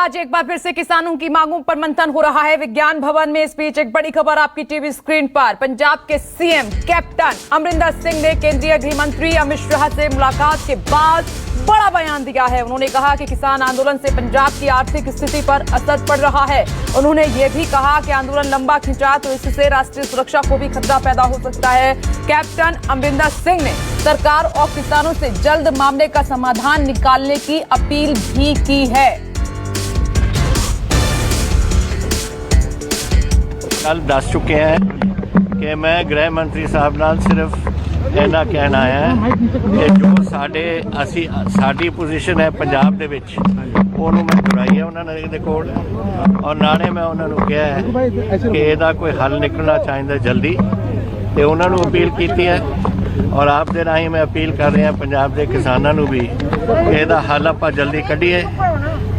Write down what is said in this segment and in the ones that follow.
आज एक बार फिर से किसानों की मांगों पर मंथन हो रहा है विज्ञान भवन में। इस बीच एक बड़ी खबर आपकी टीवी स्क्रीन पर। पंजाब के सीएम कैप्टन अमरिंदर सिंह ने केंद्रीय गृह मंत्री अमित शाह से मुलाकात के बाद बड़ा बयान दिया है। उन्होंने कहा कि किसान आंदोलन से पंजाब की आर्थिक स्थिति पर असर पड़ रहा है। उन्होंने ये भी कहा कि आंदोलन लंबा खिंचा तो इससे राष्ट्रीय सुरक्षा को भी खतरा पैदा हो सकता है। कैप्टन अमरिंदर सिंह ने सरकार और किसानों से जल्द मामले का समाधान निकालने की अपील भी की है। कल दस चुके हैं कि मैं गृह मंत्री साहब नाल सिर्फ इन्ना कहना है कि जो साडी पोजीशन है पंजाब दे विच ਉਹਨੂੰ मैं दुहराई है उन्होंने कोल और नाले मैं उन्होंने कहा है कि ਇਹਦਾ कोई हल निकलना चाहिए जल्दी तो उन्होंने अपील की है और आप दे राही मैं अपील कर रहा पंजाब के किसानों को भी ਇਹਦਾ हल आप जल्दी कढ़ीए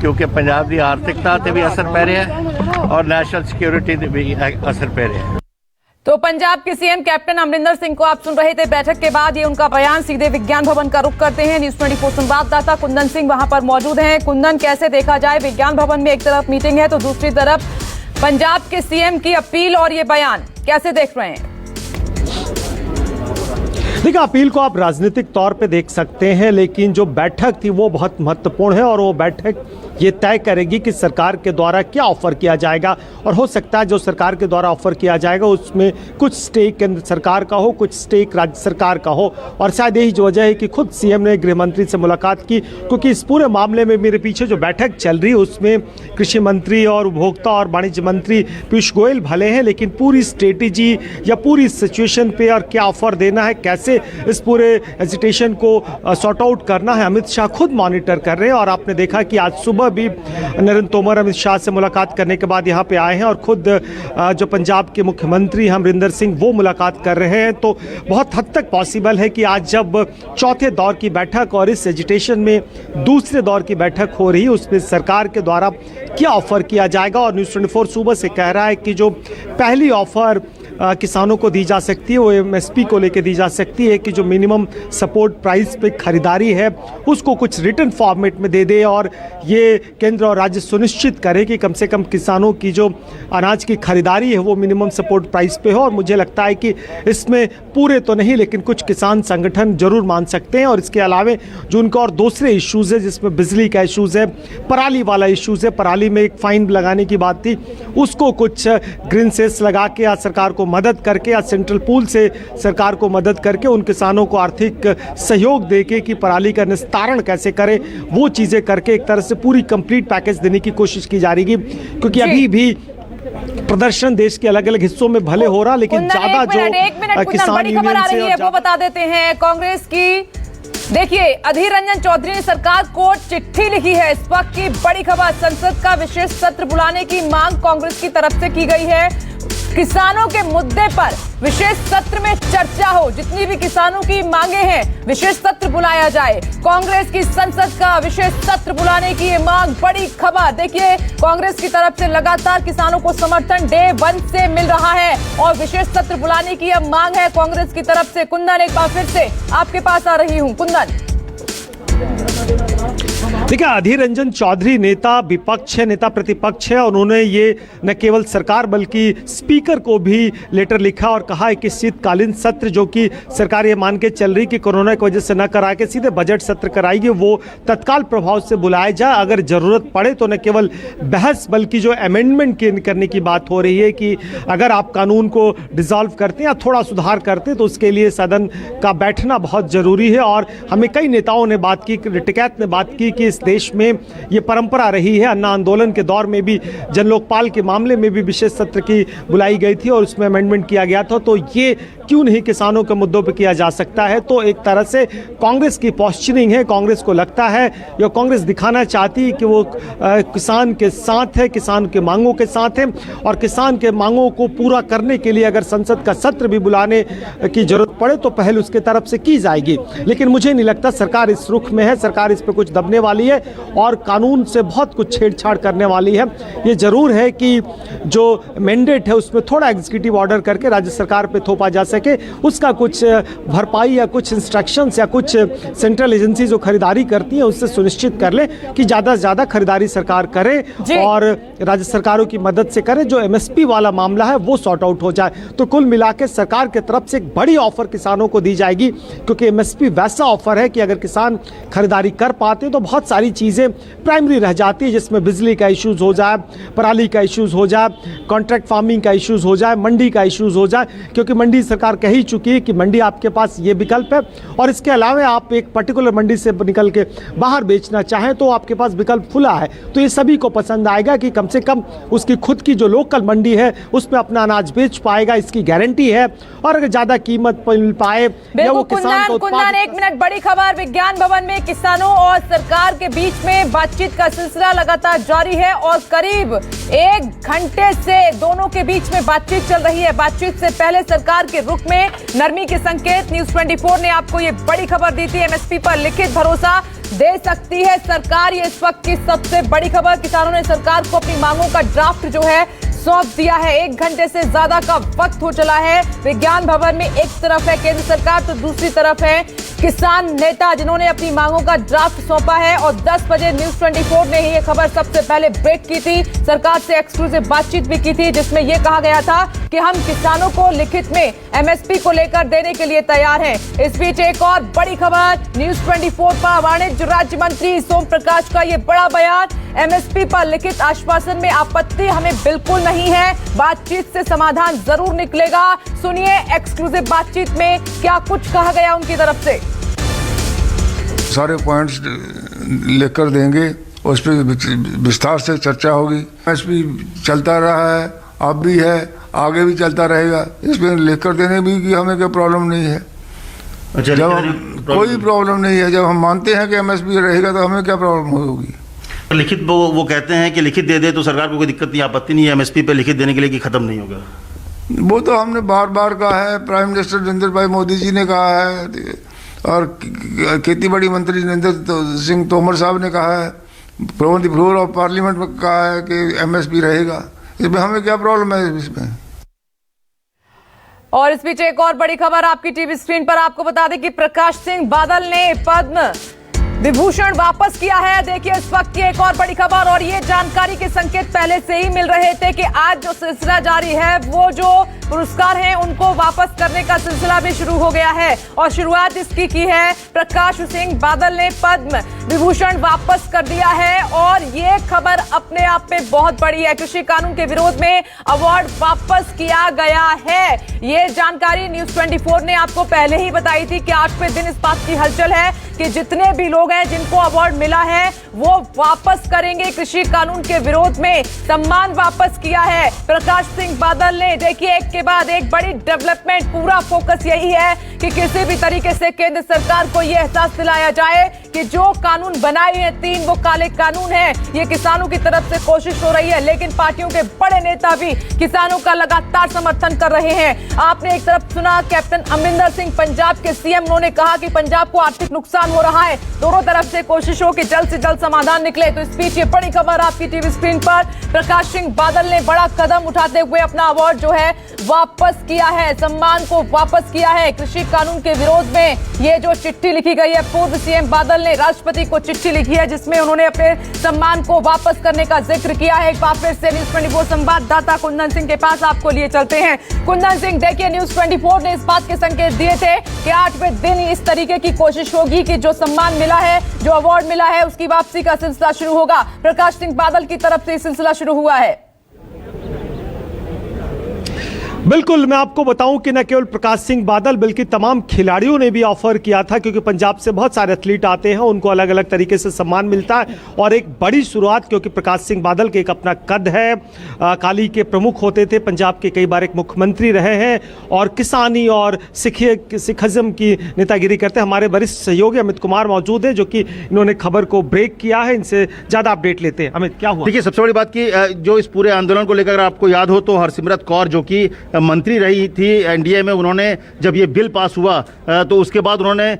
क्योंकि पंजाब की आर्थिकता पर भी असर पै रहा है और नेशनल सिक्योरिटी पर भी असर पै रहा है। तो पंजाब के सीएम कैप्टन अमरिंदर सिंह को आप सुन रहे थे। बैठक के बाद ये उनका बयान। सीधे विज्ञान भवन का रुख करते हैं। न्यूज़ 24 संवाददाता कुंदन सिंह वहां पर मौजूद हैं। कुंदन, कैसे देखा जाए विज्ञान भवन में एक तरफ मीटिंग है तो दूसरी तरफ पंजाब के सीएम की अपील और ये बयान कैसे देख रहे हैं? देखिए, अपील को आप राजनीतिक तौर पे देख सकते हैं, लेकिन जो बैठक थी वो बहुत महत्वपूर्ण है और वो बैठक ये तय करेगी कि सरकार के द्वारा क्या ऑफर किया जाएगा। और हो सकता है जो सरकार के द्वारा ऑफर किया जाएगा उसमें कुछ स्टेक केंद्र सरकार का हो, कुछ स्टेक राज्य सरकार का हो। और शायद यही जो वजह है कि खुद सीएम ने गृह मंत्री से मुलाकात की, क्योंकि इस पूरे मामले में मेरे पीछे जो बैठक चल रही है उसमें कृषि मंत्री और उपभोक्ता और वाणिज्य मंत्री पीयूष गोयल भले हैं, लेकिन पूरी स्ट्रेटेजी या पूरी सिचुएशन पे और क्या ऑफर देना है, कैसे इस पूरे एजिटेशन को सॉर्ट आउट करना है, अमित शाह खुद मॉनिटर कर रहे हैं। और आपने देखा कि आज सुबह भी नरेंद्र तोमर अमित शाह से मुलाकात करने के बाद यहाँ पे आए हैं और खुद जो पंजाब के मुख्यमंत्री अमरिंदर सिंह वो मुलाकात कर रहे हैं। तो बहुत हद तक पॉसिबल है कि आज जब चौथे दौर की बैठक और इस एजिटेशन में दूसरे दौर की बैठक हो रही है उसमें सरकार के द्वारा क्या ऑफर किया जाएगा। और न्यूज़ 24 सुबह से कह रहा है कि जो पहली ऑफर किसानों को दी जा सकती है वो एमएसपी को लेकर दी जा सकती है कि जो मिनिमम सपोर्ट प्राइस पे खरीदारी है उसको कुछ रिटर्न फॉर्मेट में दे दे और ये केंद्र और राज्य सुनिश्चित करे कि कम से कम किसानों की जो अनाज की खरीदारी है वो मिनिमम सपोर्ट प्राइस पे हो। और मुझे लगता है कि इसमें पूरे तो नहीं लेकिन कुछ किसान संगठन जरूर मान सकते हैं। और इसके अलावा जो उनका और दूसरे इश्यूज़ है जिसमें बिजली का इश्यूज़ है, पराली वाला इश्यूज़ है, पराली में एक फ़ाइन लगाने की बात थी उसको कुछ ग्रीन सेस लगा के या सरकार को मदद करके या सेंट्रल पूल से सरकार को मदद करके उन किसानों को आर्थिक सहयोग देके कि पराली का निस्तारण कैसे करें वो चीज़ें करके एक तरह से पूरी कंप्लीट पैकेज देने की कोशिश की जा रही है। क्योंकि अभी भी प्रदर्शन देश के अलग अलग हिस्सों में भले हो रहा लेकिन ज्यादा जो किसान यूनियन आ रही है वो बता देते हैं। कांग्रेस की देखिए अधीर रंजन चौधरी ने सरकार को चिट्ठी लिखी है। इस वक्त की बड़ी खबर, संसद का विशेष सत्र बुलाने की मांग कांग्रेस की तरफ से की गई है। किसानों के मुद्दे पर विशेष सत्र में चर्चा हो, जितनी भी किसानों की मांगे हैं विशेष सत्र बुलाया जाए। कांग्रेस की संसद का विशेष सत्र बुलाने की ये मांग, बड़ी खबर। देखिए कांग्रेस की तरफ से लगातार किसानों को समर्थन डे 1 से मिल रहा है और विशेष सत्र बुलाने की यह मांग है कांग्रेस की तरफ से। कुंदन, एक बार फिर से आपके पास आ रही हूं। कुंदन, देखिए, अधीर रंजन चौधरी नेता विपक्ष है, नेता प्रतिपक्ष है। उन्होंने ये न केवल सरकार बल्कि स्पीकर को भी लेटर लिखा और कहा है कि शीतकालीन सत्र जो कि सरकार ये मान के चल रही कि कोरोना की वजह से न करा के सीधे बजट सत्र कराएगी वो तत्काल प्रभाव से बुलाया जाए। अगर जरूरत पड़े तो न केवल बहस बल्कि जो अमेंडमेंट करने की बात हो रही है कि अगर आप कानून को डिसॉल्व करते हैं या थोड़ा सुधार करते हैं तो उसके लिए सदन का बैठना बहुत जरूरी है। और हमें कई नेताओं ने बात की, टिकैत ने बात की कि इस देश में ये परंपरा रही है। अन्ना आंदोलन के दौर में भी जन लोकपाल के मामले में भी विशेष सत्र की बुलाई गई थी और उसमें अमेंडमेंट किया गया था। तो ये क्यों नहीं किसानों के मुद्दों पर किया जा सकता है? तो एक तरह से कांग्रेस की पोस्चरिंग है। कांग्रेस को लगता है या कांग्रेस दिखाना चाहती है कि वो किसान के साथ है, किसान के मांगों के साथ है और किसान के मांगों को पूरा करने के लिए अगर संसद का सत्र भी बुलाने की जरूरत पड़े तो पहल उसके तरफ से की जाएगी। लेकिन मुझे नहीं लगता सरकार इस रुख में है, सरकार इस पर कुछ दबने वाली है। है और कानून से बहुत कुछ छेड़छाड़ करने वाली है। ये जरूर है कि जो मैंडेट है उसमें थोड़ा एग्जीक्यूटिव ऑर्डर करके राज्य सरकार पे थोपा जा सके, उसका कुछ भरपाई या कुछ इंस्ट्रक्शंस या कुछ सेंट्रल एजेंसी जो खरीदारी करती है उससे सुनिश्चित कर ले कि ज़्यादा से ज़्यादा खरीदारी सरकार करे और राज्य सरकारों की मदद से करे। जो एमएसपी वाला मामला है वो सॉर्ट आउट हो जाए। तो कुल मिला के सरकार की तरफ से एक बड़ी ऑफर किसानों को दी जाएगी, क्योंकि एमएसपी वैसा ऑफर है कि अगर किसान खरीदारी कर पाते हैं तो बहुत सारी चीज़ें प्राइमरी रह जाती है, जिसमें बिजली का इश्यूज़ हो जाए, पराली का इश्यूज़ हो जाए, कॉन्ट्रैक्ट फार्मिंग का इश्यूज़ हो जाए, मंडी का इश्यूज़ हो जाए, क्योंकि मंडी सरकार कह ही चुकी है कि मंडी आपके पास ये विकल्प है और इसके अलावा आप एक पर्टिकुलर मंडी से निकल के बाहर बेचना चाहें तो आपके पास विकल्प खुला है। तो ये सभी को पसंद आएगा कि कम से कम उसकी खुद की जो लोकल मंडी है उसमें अपना अनाज बेच पाएगा, इसकी गारंटी है। और अगर ज्यादा कीमत मिल पाए या वो किसान को कुंदन, एक मिनट, बड़ी खबर विज्ञान भवन में किसानों और सरकार के बीच में बातचीत का सिलसिला लगातार जारी है और करीब 1 घंटे से दोनों के बीच में बातचीत चल रही है। बातचीत से पहले सरकार के रुख में नरमी के संकेत। न्यूज़ 24 ने आपको ये बड़ी खबर दी थी, एमएसपी पर लिखित भरोसा दे सकती है सरकार। ये इस वक्त की सबसे बड़ी खबर। किसानों ने सरकार को अपनी मांगों का ड्राफ्ट जो है सौंप दिया है। 1 घंटे से ज्यादा का वक्त हो चला है। विज्ञान भवन में एक तरफ है केंद्र सरकार तो दूसरी तरफ है किसान नेता, जिन्होंने अपनी मांगों का ड्राफ्ट सौंपा है। और 10 बजे न्यूज़ 24 ने ही ये खबर सबसे पहले ब्रेक की थी। सरकार से एक्सक्लूसिव बातचीत भी की थी, जिसमें यह कहा गया था कि हम किसानों को लिखित में एमएसपी को लेकर देने के लिए तैयार हैं। इस बीच एक और बड़ी खबर, न्यूज़ 24 पर वाणिज्य राज्य मंत्री सोम प्रकाश का ये बड़ा बयान। एमएसपी पर लिखित आश्वासन में आपत्ति हमें बिल्कुल नहीं है, बातचीत से समाधान जरूर निकलेगा। सुनिए एक्सक्लूसिव बातचीत में क्या कुछ कहा गया उनकी तरफ से। सारे पॉइंट्स लेकर देंगे, उस पर विस्तार से चर्चा होगी। एमएसपी चलता रहा है, अब भी है, आगे भी चलता रहेगा। इसमें लेकर देने भी कि हमें कोई प्रॉब्लम नहीं है। अच्छा, जब कोई प्रॉब्लम नहीं है, जब हम मानते हैं कि एमएसपी रहेगा तो हमें क्या प्रॉब्लम होगी। लिखित वो कहते हैं कि लिखित दे दे तो सरकार को कोई दिक्कत नहीं, आपत्ति नहीं है एमएसपी पे लिखित देने के लिए कि खत्म नहीं होगा। वो तो हमने बार बार कहा है, प्राइम मिनिस्टर नरेंद्र भाई मोदी जी ने कहा है और खेती बाड़ी मंत्री नरेंद्र सिंह तोमर साहब ने कहा है, on the floor of parliament में कहा है कि एमएसपी रहेगा। इसमें हमें क्या प्रॉब्लम है इसमें। और इस बीच एक और बड़ी खबर आपकी टीवी स्क्रीन पर आपको बता दें कि प्रकाश सिंह बादल ने पद्म विभूषण वापस किया है। देखिए इस वक्त की एक और बड़ी खबर, और ये जानकारी के संकेत पहले से ही मिल रहे थे कि आज जो सिलसिला जारी है वो जो पुरस्कार हैं उनको वापस करने का सिलसिला भी शुरू हो गया है। और शुरुआत इसकी की है प्रकाश सिंह बादल ने पद्म विभूषण वापस कर दिया है। और ये खबर अपने आप में बहुत बड़ी है। कृषि कानून के विरोध में अवार्ड वापस किया गया है। ये जानकारी न्यूज़ 24 ने आपको पहले ही बताई थी कि 8वें दिन इस बात की हलचल है कि जितने भी लोग हैं जिनको अवार्ड मिला है वो वापस करेंगे। कृषि कानून के विरोध में सम्मान वापस किया है प्रकाश सिंह बादल ने। देखिए एक के बाद एक बड़ी डेवलपमेंट, पूरा फोकस यही है कि किसी भी तरीके से केंद्र सरकार को यह एहसास दिलाया जाए कि जो कानून बनाए हैं 3 वो काले कानून हैं। ये किसानों की तरफ से कोशिश हो रही है, लेकिन पार्टियों के बड़े नेता भी किसानों का लगातार समर्थन कर रहे हैं। आपने एक तरफ सुना कैप्टन अमरिंदर सिंह पंजाब के सीएम, उन्होंने कहा कि पंजाब को आर्थिक नुकसान हो रहा है, दोनों तरफ से कोशिश हो कि जल्द से जल्द समाधान निकले। तो इस बीच ये बड़ी खबर आपकी टीवी स्क्रीन पर, प्रकाश सिंह बादल ने बड़ा कदम उठाते हुए अपना अवार्ड जो है वापस किया है, सम्मान को वापस किया है। कृषि कानून के विरोध में ये जो चिट्ठी लिखी गई है, पूर्व सीएम बादल ने राष्ट्रपति को चिट्ठी लिखी है जिसमें उन्होंने अपने सम्मान को वापस करने का जिक्र किया है। एक बार फिर से न्यूज़ 24 संवाददाता कुंदन सिंह के पास आपको लिए चलते हैं। कुंदन सिंह, देखिए न्यूज़ 24 ने इस बात के संकेत दिए थे कि 8वें दिन इस तरीके की कोशिश होगी कि जो सम्मान मिला है, जो अवार्ड मिला है, उसकी वापसी का सिलसिला शुरू होगा। प्रकाश सिंह बादल की तरफ से सिलसिला शुरू हुआ है। बिल्कुल, मैं आपको बताऊं कि न केवल प्रकाश सिंह बादल बल्कि तमाम खिलाड़ियों ने भी ऑफर किया था, क्योंकि पंजाब से बहुत सारे एथलीट आते हैं, उनको अलग अलग तरीके से सम्मान मिलता है। और एक बड़ी शुरुआत, क्योंकि प्रकाश सिंह बादल के एक अपना कद है, अकाली के प्रमुख होते थे, पंजाब के कई बार एक मुख्यमंत्री रहे हैं और किसानी और सिखिज्म की नेतागिरी करते हैं। हमारे वरिष्ठ सहयोगी अमित कुमार मौजूद हैं जो कि इन्होंने खबर को ब्रेक किया है, इनसे ज़्यादा अपडेट लेते हैं। अमित, क्या हुआ? देखिए सबसे बड़ी बात की जो इस पूरे आंदोलन को लेकर आपको याद हो तो हरसिमरत कौर जो कि मंत्री रही थी एनडीए में, उन्होंने जब ये बिल पास हुआ तो उसके बाद उन्होंने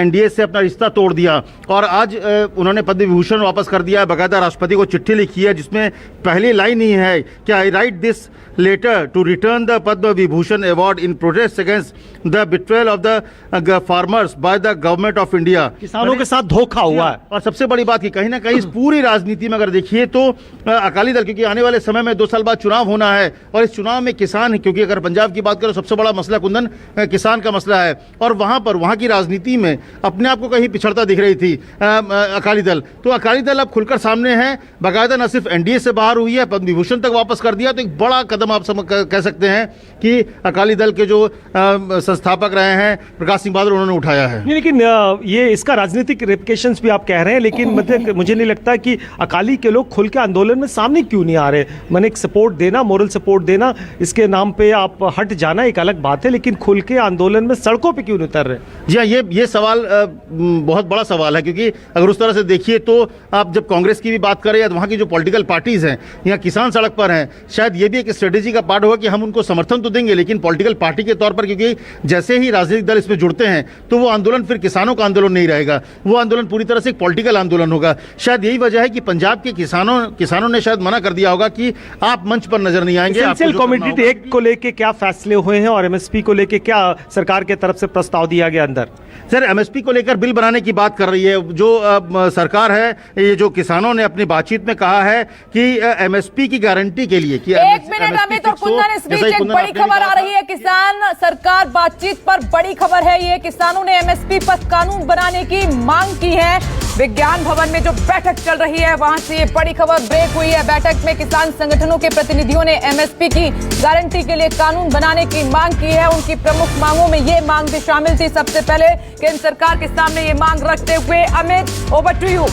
एनडीए से अपना रिश्ता तोड़ दिया और आज उन्होंने पद्म विभूषण वापस कर दिया। बाकायदा राष्ट्रपति को चिट्ठी लिखी है जिसमें पहली लाइन ही है कि I write this letter to return the Padma Vibhushan award in protest against the betrayal of the farmers by the government of India. किसानों के साथ धोखा हुआ है। और सबसे बड़ी बात कि कहीं ना कहीं इस पूरी राजनीति में अगर देखिए तो अकाली दल, क्योंकि आने वाले समय में 2 साल बाद चुनाव होना है और इस चुनाव में किसान, क्योंकि अगर पंजाब की बात करें सबसे बड़ा मसला कुंदन किसान का मसला है और वहां की राजनीति में अपने आप को कहीं पिछड़ता दिख रही थी अकाली दल। तो अकाली दल अब खुलकर सामने है, बाकायदा न सिर्फ एनडीए से बाहर हुई है, पद्म विभूषण तक वापस कर दिया। तो एक बड़ा कदम आप कह सकते हैं कि अकाली दल के जो संस्थापक रहे हैं प्रकाश सिंह बादल, उन्होंने उठाया है। लेकिन ये इसका राजनीतिक रेप्लिकेशंस भी आप कह रहे हैं, लेकिन मतलब मुझे नहीं लगता कि अकाली के लोग खुल के आंदोलन में सामने क्यों नहीं आ रहे। मैंने एक सपोर्ट देना, मोरल सपोर्ट देना, इसके नाम पे आप हट जाना एक अलग बात है, लेकिन खुल के आंदोलन में सड़कों पे क्यों नहीं उतर रहे? जी हाँ, ये सवाल बहुत बड़ा सवाल है, क्योंकि अगर उस तरह से देखिए तो आप जब कांग्रेस की भी बात करें या वहाँ की जो पॉलिटिकल पार्टीज हैं, यहाँ किसान सड़क पर हैं, शायद ये भी एक स्ट्रेटेजी का पार्ट होगा कि हम उनको समर्थन तो देंगे लेकिन पॉलिटिकल पार्टी के तौर पर, क्योंकि जैसे ही राजनीतिक दल इसमें जुड़ते हैं तो वो आंदोलन फिर किसानों का आंदोलन नहीं रहेगा, वो आंदोलन पूरी तरह से एक पॉलिटिकल आंदोलन होगा। शायद यही वजह है कि पंजाब के किसानों ने शायद मना कर दिया होगा कि आप मंच पर नजर नहीं आएंगे। एसेंशियल कमोडिटी एक्ट को लेके क्या फैसले हुए हैं और एमएसपी को लेके क्या सरकार के तरफ से प्रस्ताव दिया गया अंदर? सर, एमएसपी को लेकर बिल बनाने की बात कर रही है जो सरकार है। ये जो किसानों ने अपनी बातचीत में कहा है कि एमएसपी की गारंटी के लिए कि एक मिनट अमित और कुंदन, इस बीच एक बड़ी खबर आ रही है। किसान सरकार बातचीत पर बड़ी खबर है ये, किसानों ने एमएसपी पर कानून बनाने की मांग की है। विज्ञान भवन में जो बैठक चल रही है वहां से ये बड़ी खबर ब्रेक हुई है। बैठक में किसान संगठनों के प्रतिनिधियों ने एमएसपी की गारंटी के लिए कानून बनाने की मांग की है। उनकी प्रमुख मांगों में ये मांग भी शामिल थी। सबसे पहले केंद्र सरकार के सामने ये मांग रखते हुए अमित, ओवर टू यू।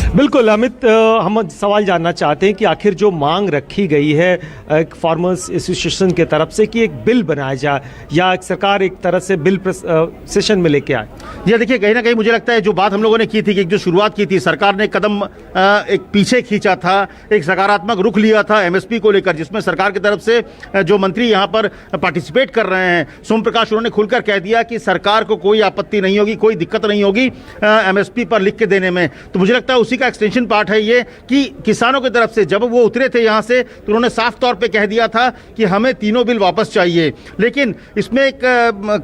बिल्कुल अमित, हम सवाल जानना चाहते हैं कि आखिर जो मांग रखी गई है एक फार्मर्स एसोसिएशन के तरफ से कि एक बिल बनाया जाए या सरकार एक तरह से बिल सेशन में लेके आए। ये देखिए, कहीं ना कहीं मुझे लगता है जो बात हम लोगों ने की थी कि जो शुरुआत की थी, सरकार ने कदम एक पीछे खींचा था, एक सकारात्मक रुख लिया था एमएसपी को लेकर, जिसमें सरकार की तरफ से जो मंत्री यहाँ पर पार्टिसिपेट कर रहे हैं, सोम प्रकाश, उन्होंने खुलकर कह दिया कि सरकार को कोई आपत्ति नहीं होगी, कोई दिक्कत नहीं होगी एमएसपी पर लिख के देने में। तो मुझे लगता है उसी का एक्सटेंशन पार्ट है ये कि किसानों की तरफ से जब वो उतरे थे यहाँ से तो उन्होंने साफ तौर पे कह दिया था कि हमें तीनों बिल वापस चाहिए। लेकिन इसमें एक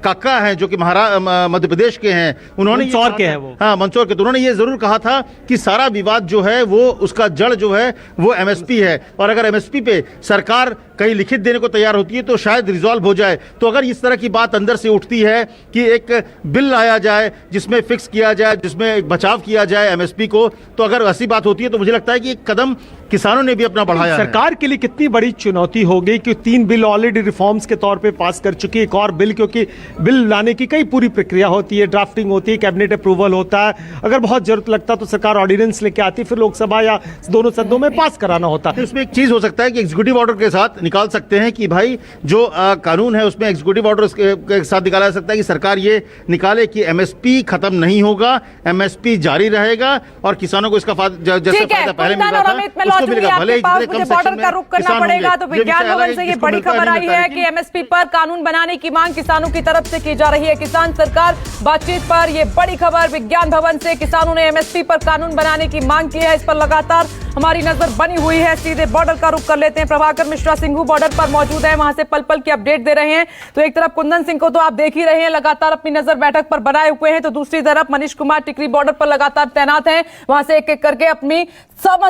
काका है जो कि मध्य प्रदेश के हैं, उन्होंने मंदसौर के हैं वो, हाँ मंदसौर के, तो उन्होंने ये जरूर कहा था कि सारा विवाद जो है वो उसका जड़ जो है वो एमएसपी है और अगर एमएसपी पे सरकार कहीं लिखित देने को तैयार होती है तो शायद रिजॉल्व हो जाए। तो अगर इस तरह की बात अंदर से उठती है कि एक बिल लाया जाए जिसमें फिक्स किया जाए, जिसमें एक बचाव किया जाए एमएसपी को, तो अगर ऐसी बात होती है तो मुझे लगता है कि एक कदम किसानों ने भी अपना बढ़ाया है। सरकार के लिए कितनी बड़ी चुनौती हो गई कि 3 बिल ऑलरेडी रिफॉर्म्स के तौर पे पास कर चुकी है, एक और बिल, क्योंकि बिल लाने की कई पूरी प्रक्रिया होती है, ड्राफ्टिंग होती है, कैबिनेट अप्रूवल होता है, अगर बहुत जरूरत लगता तो सरकार ऑर्डिनेंस लेके आती, फिर लोकसभा या दोनों सदनों में पास कराना होता। इसमें एक चीज हो सकता है कि एग्जीक्यूटिव ऑर्डर के साथ निकाल सकते हैं कि भाई जो कानून है उसमें एग्जीक्यूटिव ऑर्डर के साथ निकाला जा सकता है कि सरकार ये निकाले कि एमएसपी खत्म नहीं होगा, एमएसपी जारी रहेगा और किसानों को इसका जैसा फायदा पहले मिल रहा था उसको मिलेगा, भले मुझे बॉर्डर का रुख करना पड़ेगा। तो विज्ञान भवन से ये बड़ी खबर आई है कि एमएसपी पर कानून बनाने की मांग किसानों की तरफ से की जा रही है। किसान सरकार बातचीत पर ये बड़ी खबर विज्ञान भवन से, किसानों ने एमएसपी पर कानून बनाने की मांग की है। इस पर लगातार हमारी नजर बनी हुई है। सीधे बॉर्डर का रुख कर लेते हैं। प्रभाकर मिश्रा सिंघू बॉर्डर पर मौजूद है, वहां से पल पल की अपडेट दे रहे हैं। तो एक तरफ कुंदन सिंह को तो आप देख ही रहे हैं, लगातार अपनी नजर बैठक पर बनाए हुए हैं, तो दूसरी तरफ मनीष कुमार टिकरी बॉर्डर पर लगातार तैनात हैं, वहां से एक एक करके अपनी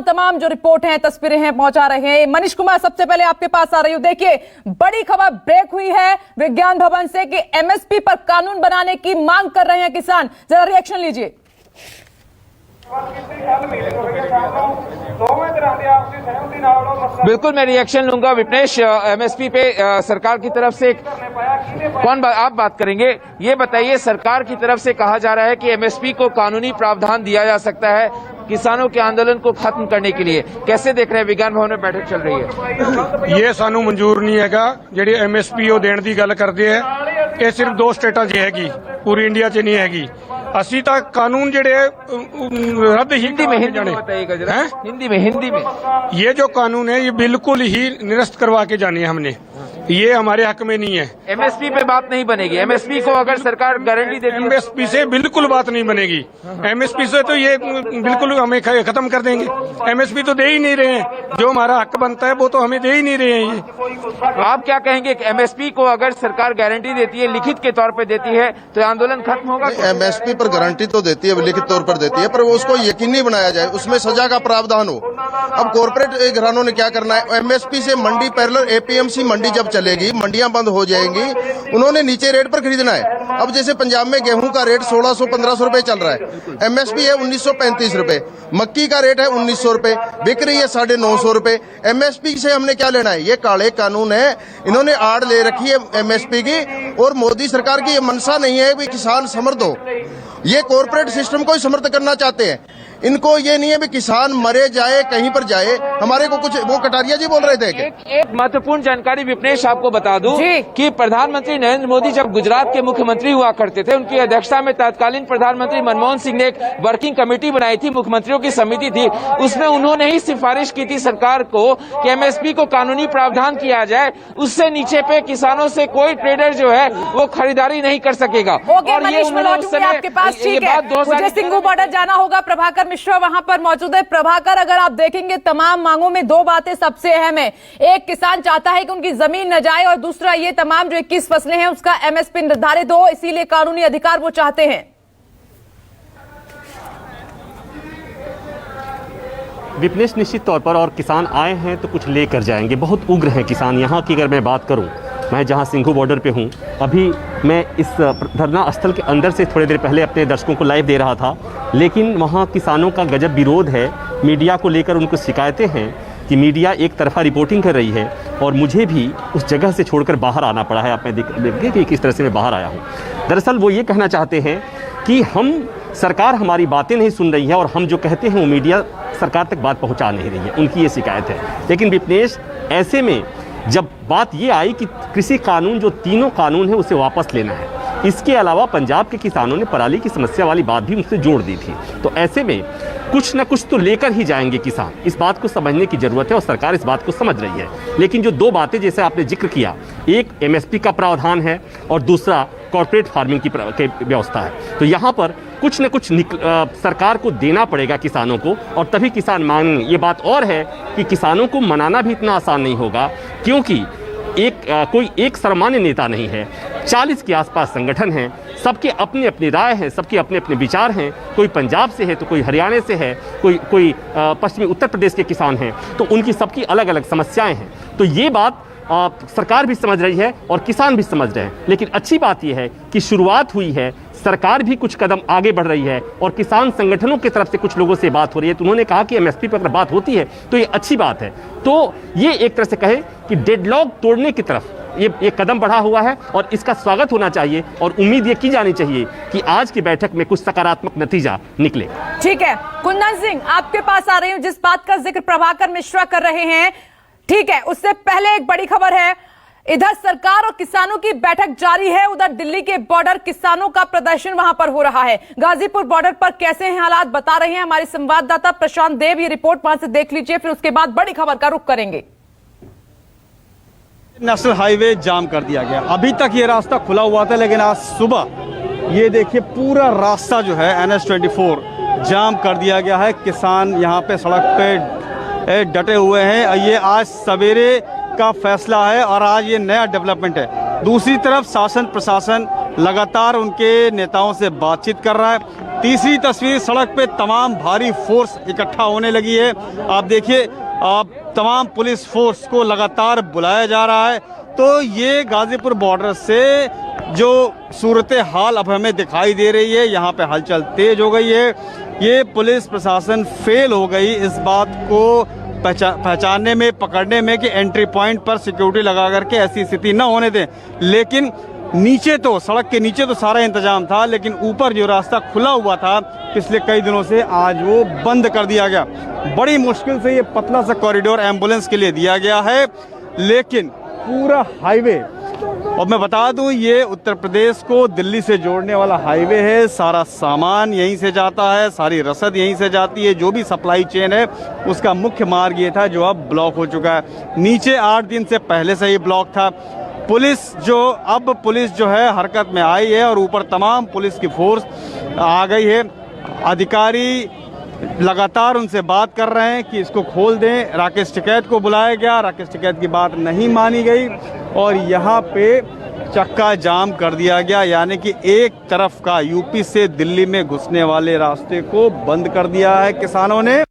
तमाम जो रिपोर्ट हैं, तस्वीरें हैं, पहुंचा रहे हैं। मनीष कुमार, सबसे पहले आपके पास आ रही हूं। देखिए, बड़ी खबर ब्रेक हुई है विज्ञान भवन से कि एमएसपी पर कानून बनाने की मांग कर रहे हैं किसान। जरा रिएक्शन लीजिए। बिल्कुल, मैं रिएक्शन लूंगा विपनेश। एमएसपी पे सरकार की तरफ से आप बात करेंगे, ये बताइए, सरकार की तरफ से कहा जा रहा है कि एमएसपी को कानूनी प्रावधान दिया जा सकता है किसानों के आंदोलन को खत्म करने के लिए। कैसे देख रहे हैं, विज्ञान भवन में बैठक चल रही है? ये सानू मंजूर नहीं हैगा ਜਿਹੜੀ ਐਮਐਸਪੀ ਉਹ ਦੇਣ ਦੀ ਗੱਲ ਕਰਦੇ ਆ। ਇਹ ਸਿਰਫ 2 ਸਟੇਟਾਂ 'ਚ ਹੈਗੀ, ਪੂਰੀ ਇੰਡੀਆ 'ਚ ਨਹੀਂ ਹੈਗੀ। ਅਸੀਂ ਤਾਂ ਕਾਨੂੰਨ ਜਿਹੜੇ ਰੱਦ ही हिंदी में बताइएगा जरा, हिंदी में ये जो कानून है ये बिल्कुल ही निरस्त करवा के जाने हैं हमने, ये हमारे हक में नहीं है। एमएसपी पे बात नहीं बनेगी। एमएसपी को अगर सरकार गारंटी देती है, एमएसपी से बिल्कुल बात नहीं बनेगी। एमएसपी से तो ये बिल्कुल हमें खत्म कर देंगे। एमएसपी तो दे ही नहीं रहे हैं, जो हमारा हक बनता है वो तो हमें दे ही नहीं रहे हैं। ये आप क्या कहेंगे? एमएसपी को अगर सरकार गारंटी देती है, लिखित के तौर पे देती है, तो आंदोलन खत्म होगा? एमएसपी पर गारंटी तो देती है, लिखित तौर पर देती है, पर वो उसको यकीनी बनाया जाए, उसमें सजा का प्रावधान हो। अब कॉर्पोरेट घरानों ने क्या करना है, एमएसपी से मंडी पैरेलल एपीएमसी मंडी जब चलेगी, मंडियां बंद हो जाएंगी, उन्होंने नीचे रेट पर खरीदना है। अब जैसे पंजाब में गेहूं का रेट 1600-1500 रुपए चल रहा है, एमएसपी है 1935 रुपए, मक्की का रेट है 1900 रुपए, बिक रही है 950 रुपए। एमएसपी से हमने क्या लेना है? ये काले कानून है, इन्होंने आड़ ले रखी है एमएसपी की, और मोदी सरकार की ये मनसा नहीं है कि किसान समृद्ध हो, ये कॉर्पोरेट सिस्टम को ही समृद्ध करना चाहते हैं। इनको ये नहीं है भी किसान मरे जाए कहीं पर जाए। हमारे को कुछ वो कटारिया जी बोल रहे थे कि एक महत्वपूर्ण जानकारी विपनेश आपको बता दूं कि प्रधानमंत्री नरेंद्र मोदी जब गुजरात के मुख्यमंत्री हुआ करते थे, उनकी अध्यक्षता में तत्कालीन प्रधानमंत्री मनमोहन सिंह ने एक वर्किंग कमेटी बनाई थी, मुख्यमंत्रियों की समिति थी, उसमें उन्होंने ही सिफारिश की थी सरकार को कि एमएसपी को कानूनी प्रावधान किया जाए, उससे नीचे पे किसानों से कोई ट्रेडर जो है वो खरीदारी नहीं कर सकेगा। और ये आपके पास ठीक है, मुझे सिंघू बॉर्डर जाना होगा। प्रभाकर मिश्रा वहां पर मौजूद है। प्रभाकर, अगर आप देखेंगे तमाम मांगों में दो बातें सबसे अहम है। एक, किसान चाहता है कि उनकी जमीन न जाए, और दूसरा ये तमाम जो 21 फसलें हैं उसका एमएसपी निर्धारित हो, इसीलिए कानूनी अधिकार वो चाहते हैं। विपनेश, निश्चित तौर पर, और किसान आए हैं तो कुछ लेकर जाएंगे। बहुत उग्र हैं किसान यहाँ की। अगर मैं बात करूँ, मैं जहाँ सिंघू बॉर्डर पे हूँ, अभी मैं इस धरना स्थल के अंदर से थोड़ी देर पहले अपने दर्शकों को लाइव दे रहा था, लेकिन वहाँ किसानों का गजब विरोध है। मीडिया को लेकर उनको शिकायतें हैं कि मीडिया एक तरफा रिपोर्टिंग कर रही है, और मुझे भी उस जगह से छोड़कर बाहर आना पड़ा है। आप मैं देखिए कि किस तरह से मैं बाहर आया हूँ। दरअसल वो ये कहना चाहते हैं कि हम सरकार हमारी बातें नहीं सुन रही है, और हम जो कहते हैं वो मीडिया सरकार तक बात पहुँचा नहीं रही है, उनकी ये शिकायत है। लेकिन विपनेश, ऐसे में जब बात ये आई कि कृषि कानून, जो तीनों कानून है, उसे वापस लेना है, इसके अलावा पंजाब के किसानों ने पराली की समस्या वाली बात भी मुझसे जोड़ दी थी, तो ऐसे में कुछ न कुछ तो लेकर ही जाएंगे किसान। इस बात को समझने की जरूरत है, और सरकार इस बात को समझ रही है। लेकिन जो दो बातें जैसे आपने जिक्र किया, एक एमएसपी का प्रावधान है और दूसरा कॉर्पोरेट फार्मिंग की व्यवस्था है, तो यहाँ पर कुछ न कुछ सरकार को देना पड़ेगा किसानों को, और तभी किसान मांगेंगे। ये बात और है कि किसानों को मनाना भी इतना आसान नहीं होगा, क्योंकि कोई एक सर्वमान्य नेता नहीं है। 40 के आसपास संगठन हैं, सबके अपनी अपनी राय है, सबके अपने अपने विचार हैं। कोई पंजाब से है तो कोई हरियाणा से है, कोई पश्चिमी उत्तर प्रदेश के किसान हैं, तो उनकी सबकी अलग अलग समस्याएं हैं। तो ये बात सरकार भी समझ रही है और किसान भी समझ रहे हैं। लेकिन अच्छी बात यह है कि शुरुआत हुई है, सरकार भी कुछ कदम आगे बढ़ रही है, और किसान संगठनों की तरफ से कुछ लोगों से बात हो रही है, तो उन्होंने कहा कि एमएसपी पर अगर बात होती है तो ये अच्छी बात है। तो ये एक तरह से कहे कि डेडलॉक तोड़ने की तरफ ये कदम बढ़ा हुआ है, और इसका स्वागत होना चाहिए, और उम्मीद ये की जानी चाहिए कि आज की बैठक में कुछ सकारात्मक नतीजा निकले। ठीक है, कुंदन सिंह, आपके पास आ रही हूं। जिस बात का जिक्र प्रभाकर मिश्रा कर रहे हैं, ठीक है, उससे पहले एक बड़ी खबर है। इधर सरकार और किसानों की बैठक जारी है, उधर दिल्ली के बॉर्डर किसानों का प्रदर्शन वहां पर हो रहा है। गाजीपुर बॉर्डर पर कैसे हैं हालात, बता रहे हैं हमारे संवाददाता प्रशांत देव। ये रिपोर्ट वहां से देख लीजिए, फिर उसके बाद बड़ी खबर का रुख करेंगे। नेशनल हाईवे जाम कर दिया गया। अभी तक ये रास्ता खुला हुआ था, लेकिन आज सुबह ये देखिए पूरा रास्ता जो है NH-24 जाम कर दिया गया है। किसान यहाँ पे सड़क पे डटे हुए हैं। ये आज सवेरे का फैसला है, और आज ये नया डेवलपमेंट है। दूसरी तरफ शासन प्रशासन लगातार उनके नेताओं से बातचीत कर रहा है। तीसरी तस्वीर, सड़क पे तमाम भारी फोर्स इकट्ठा होने लगी है। आप देखिए, तमाम पुलिस फोर्स को लगातार बुलाया जा रहा है। तो ये गाजीपुर बॉर्डर से जो सूरत हाल अब हमें दिखाई दे रही है, यहाँ पे हलचल तेज हो गई है। ये पुलिस प्रशासन फेल हो गई इस बात को पहचानने में, पकड़ने में कि एंट्री पॉइंट पर सिक्योरिटी लगा करके ऐसी स्थिति न होने दें। लेकिन नीचे तो, सड़क के नीचे तो सारा इंतजाम था, लेकिन ऊपर जो रास्ता खुला हुआ था पिछले कई दिनों से, आज वो बंद कर दिया गया। बड़ी मुश्किल से ये पतला सा कॉरिडोर एम्बुलेंस के लिए दिया गया है, लेकिन पूरा हाईवे और मैं बता दूं, ये उत्तर प्रदेश को दिल्ली से जोड़ने वाला हाईवे है। सारा सामान यहीं से जाता है, सारी रसद यहीं से जाती है। जो भी सप्लाई चेन है उसका मुख्य मार्ग ये था जो अब ब्लॉक हो चुका है। नीचे 8 दिन से पहले से ही ब्लॉक था। पुलिस जो है हरकत में आई है और ऊपर तमाम पुलिस की फोर्स आ गई है। अधिकारी लगातार उनसे बात कर रहे हैं कि इसको खोल दें। राकेश टिकैत को बुलाया गया, राकेश टिकैत की बात नहीं मानी गई और यहाँ पे चक्का जाम कर दिया गया, यानी कि एक तरफ का यूपी से दिल्ली में घुसने वाले रास्ते को बंद कर दिया है किसानों ने।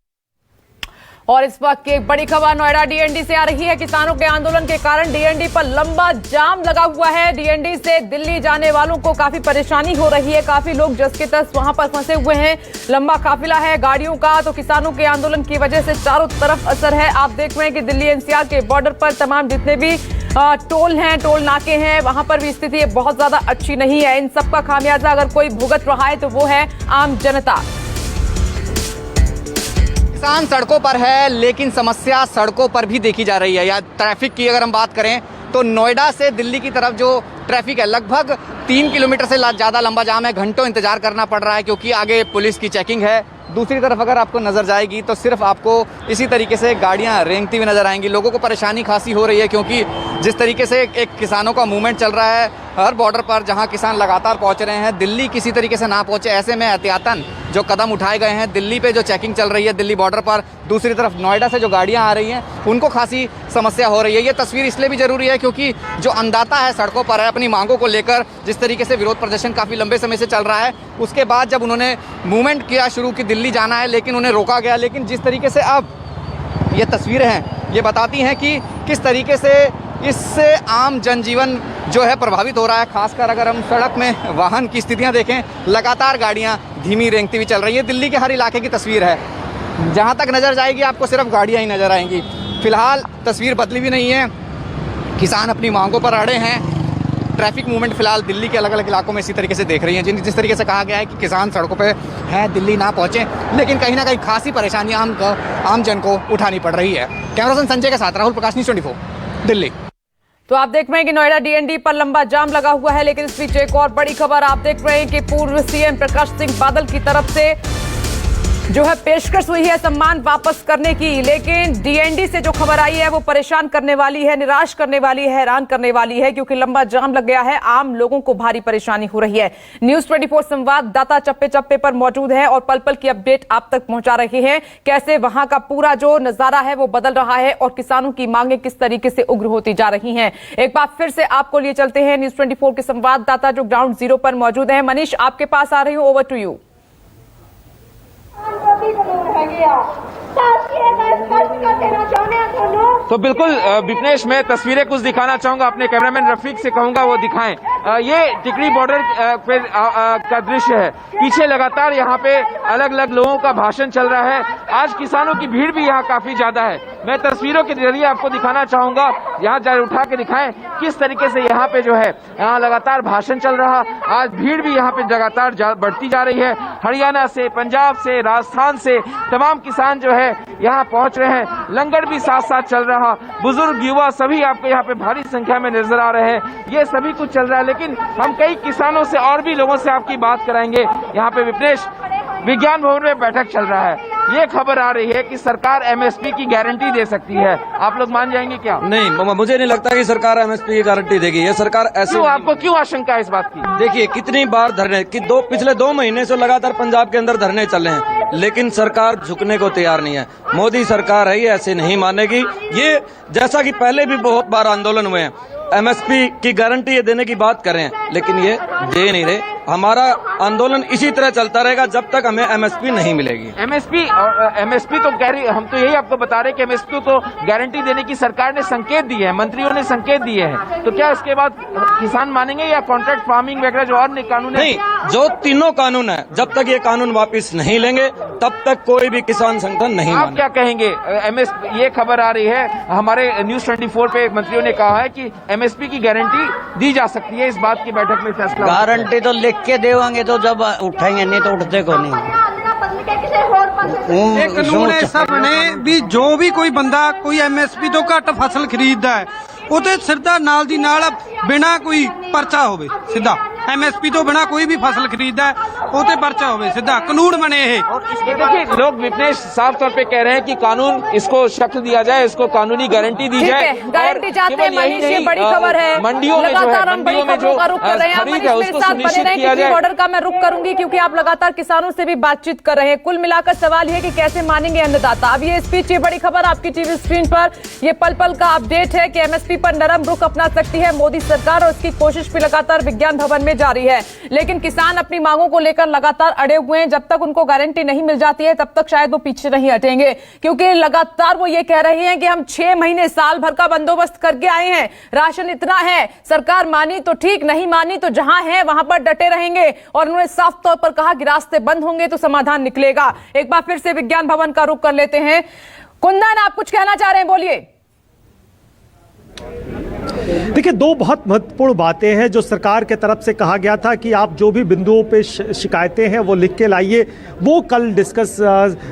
और इस वक्त की एक बड़ी खबर नोएडा डीएनडी से आ रही है। किसानों के आंदोलन के कारण डीएनडी पर लंबा जाम लगा हुआ है। डीएनडी से दिल्ली जाने वालों को काफी परेशानी हो रही है। काफी लोग जस के तस वहां पर फंसे हुए हैं। लंबा काफिला है गाड़ियों का, तो किसानों के आंदोलन की वजह से चारों तरफ असर है। आप देख रहे हैं कि दिल्ली एनसीआर के बॉर्डर पर तमाम जितने भी टोल नाके हैं, वहां पर भी स्थिति बहुत ज्यादा अच्छी नहीं है। इन सबका खामियाजा अगर कोई भुगत रहा है तो वो है आम जनता। किसान सड़कों पर है, लेकिन समस्या सड़कों पर भी देखी जा रही है। या ट्रैफिक की अगर हम बात करें तो नोएडा से दिल्ली की तरफ जो ट्रैफिक है लगभग 3 किलोमीटर से ज़्यादा लंबा जाम है। घंटों इंतजार करना पड़ रहा है क्योंकि आगे पुलिस की चेकिंग है। दूसरी तरफ अगर आपको नज़र जाएगी तो सिर्फ आपको इसी तरीके से गाड़ियां रेंगती हुई नजर आएंगी। लोगों को परेशानी खासी हो रही है क्योंकि जिस तरीके से एक किसानों का मूवमेंट चल रहा है हर बॉर्डर पर, जहां किसान लगातार पहुंच रहे हैं, दिल्ली किसी तरीके से ना पहुंचे, ऐसे में एहतियातन जो कदम उठाए गए हैं। दिल्ली पे जो चेकिंग चल रही है दिल्ली बॉर्डर पर, दूसरी तरफ नोएडा से जो गाड़ियां आ रही हैं उनको खासी समस्या हो रही है। ये तस्वीर इसलिए भी जरूरी है क्योंकि जो अंदाता है सड़कों पर है अपनी मांगों को लेकर, जिस तरीके से विरोध प्रदर्शन काफ़ी लंबे समय से चल रहा है, उसके बाद जब उन्होंने मूवमेंट किया शुरू की दिल्ली जाना है, लेकिन उन्हें रोका गया। लेकिन जिस तरीके से अब ये तस्वीरें हैं ये बताती हैं कि किस तरीके से इससे आम जनजीवन जो है प्रभावित हो रहा है। खासकर अगर हम सड़क में वाहन की स्थितियां देखें, लगातार गाड़ियां धीमी रेंगती हुई चल रही है। दिल्ली के हर इलाके की तस्वीर है, जहां तक नज़र जाएगी आपको सिर्फ गाड़ियां ही नज़र आएंगी। फिलहाल तस्वीर बदली भी नहीं है, किसान अपनी मांगों पर अड़े हैं। ट्रैफिक मूवमेंट फिलहाल दिल्ली के अलग अलग इलाकों में इसी तरीके से देख रही हैं। जिस तरीके से कहा गया है कि किसान सड़कों पे हैं, दिल्ली ना पहुंचे, लेकिन कहीं ना कहीं खासी परेशानी आम जन को उठानी पड़ रही है। कैमरा पर्सन संजय के साथ राहुल प्रकाश, न्यूज़ 24 दिल्ली। तो आप देख रहे हैं कि नोएडा डीएनडी पर लंबा जाम लगा हुआ है, लेकिन इस बीच एक और बड़ी खबर आप देख रहे हैं कि पूर्व सीएम प्रकाश सिंह बादल की तरफ से जो है पेशकश हुई है सम्मान वापस करने की। लेकिन डीएनडी से जो खबर आई है वो परेशान करने वाली है, निराश करने वाली है, हैरान करने वाली है, क्योंकि लंबा जाम लग गया है। आम लोगों को भारी परेशानी हो रही है। न्यूज़ 24 संवाददाता चप्पे चप्पे पर मौजूद है और पल पल की अपडेट आप तक पहुंचा रहे हैं। कैसे वहां का पूरा जो नजारा है वो बदल रहा है और किसानों की मांगे किस तरीके से उग्र होती जा रही हैं। एक बार फिर से आपको लिए चलते हैं न्यूज़ 24 के संवाददाता जो ग्राउंड जीरो पर मौजूद है। मनीष, आपके पास आ रही हूं, ओवर टू यू। तो बिल्कुल विपनेश, मैं तस्वीरें कुछ दिखाना चाहूंगा, अपने कैमरामैन रफीक से कहूंगा वो दिखाएं। ये टिकरी बॉर्डर पे का दृश्य है। पीछे लगातार यहाँ पे अलग अलग लोगों का भाषण चल रहा है। आज किसानों की भीड़ भी यहाँ काफी ज्यादा है। मैं तस्वीरों के जरिए आपको दिखाना चाहूंगा, यहाँ जाए उठा के दिखाएं किस तरीके से यहाँ पे जो है यहाँ लगातार भाषण चल रहा। आज भीड़ भी यहाँ पे लगातार बढ़ती जा रही है। हरियाणा से, पंजाब से, राजस्थान से तमाम किसान जो है यहाँ पहुंच रहे हैं। लंगर भी साथ साथ चल रहा, बुजुर्ग, युवा सभी आपको यहाँ पे भारी संख्या में नजर आ रहे हैं। ये सभी कुछ चल रहा है, लेकिन हम कई किसानों से और भी लोगों से आपकी बात कराएंगे। यहाँ पे विपनेश, विज्ञान भवन में बैठक चल रहा है। ये खबर आ रही है कि सरकार एमएसपी की गारंटी दे सकती है। आप लोग मान जाएंगे क्या? नहीं, मुझे नहीं लगता कि सरकार एमएसपी की गारंटी देगी। ये सरकार ऐसे, आपको क्यों आशंका है इस बात की? देखिए कितनी बार धरने कि पिछले 2 महीने से लगातार पंजाब के अंदर धरने चले हैं, लेकिन सरकार झुकने को तैयार नहीं है। मोदी सरकार है, ये ऐसे नहीं मानेगी। ये जैसा कि पहले भी बहुत बार आंदोलन हुए हैं, एमएसपी की गारंटी ये देने की बात कर रहे हैं, लेकिन ये दे नहीं रहे। हमारा आंदोलन इसी तरह चलता रहेगा जब तक हमें एमएसपी नहीं मिलेगी। एमएसपी तो कह रही, हम तो यही आपको बता रहे कि एमएसपी को गारंटी देने की सरकार ने संकेत दिए हैं, मंत्रियों ने संकेत दिए हैं। तो क्या इसके बाद किसान मानेंगे या कॉन्ट्रैक्ट फार्मिंग वगैरह जो और कानून है? नहीं, जो तीनों कानून है, जब तक ये कानून वापिस नहीं लेंगे तब तक कोई भी किसान संगठन नहीं मानेगा। आप क्या कहेंगे? ये खबर आ रही है, हमारे न्यूज़ 24 पे मंत्रियों ने कहा है कि एमएसपी की गारंटी दी जा सकती है। इस बात की बैठक में फैसला, गारंटी तो लिख के देवांगे तो जब उठाएंगे, नहीं तो उठते को नहीं। एक कानून ऐसा बने भी जो भी कोई बंदा कोई एमएसपी तो घट फसल खरीददा है, ਉਹਦੇ ਸਿਰ ਦਾ ਨਾਲ ਦੀ ਨਾਲ बिना कोई पर्चा होवे सीधा एमएसपी तो बिना कोई भी फसल खरीदा है उते पर्चा होवे सीधा कानून बने ये। देखिए लोग विपनेश साफ तौर पे कह रहे हैं कि कानून इसको शक्ल दिया जाए, इसको कानूनी गारंटी दी जाए। गारंटी चाहते हैं मनीष, ये बड़ी खबर है। मंडियों में लगातार हम बड़ी खबरों का रुख कर रहे हैं। खरीद है उसको सुनिश्चित किया जाए। ऑर्डर का मैं रुख करूंगी क्योंकि आप लगातार किसानों से भी बातचीत कर रहे हैं। कुल मिलाकर सवाल ये कि कैसे मानेंगे अन्नदाता। अब ये स्पीच, ये बड़ी खबर आपकी टीवी स्क्रीन पर, ये पल पल का अपडेट है कि एमएसपी पर नरम रुख अपना सकती है मोदी सरकार, और उसकी कोशिश भी लगातार विज्ञान भवन में जारी है। लेकिन किसान अपनी मांगों को लेकर लगातार अड़े हुए हैं। जब तक उनको गारंटी नहीं मिल जाती है तब तक शायद वो पीछे नहीं हटेंगे, क्योंकि लगातार वो ये कह रहे हैं कि हम 6 महीने साल भर का बंदोबस्त करके आए हैं, राशन इतना है, सरकार मानी तो ठीक, नहीं मानी तो जहां है वहां पर डटे रहेंगे। और उन्होंने साफ तौर पर कहा कि रास्ते बंद होंगे तो समाधान निकलेगा। एक बार फिर से विज्ञान भवन का रुख कर लेते हैं। कुंदन, आप कुछ कहना चाह रहे हैं, बोलिए। देखिए, दो बहुत महत्वपूर्ण बातें हैं जो सरकार के तरफ से कहा गया था कि आप जो भी बिंदुओं पे शिकायतें हैं वो लिख के लाइए, वो कल डिस्कस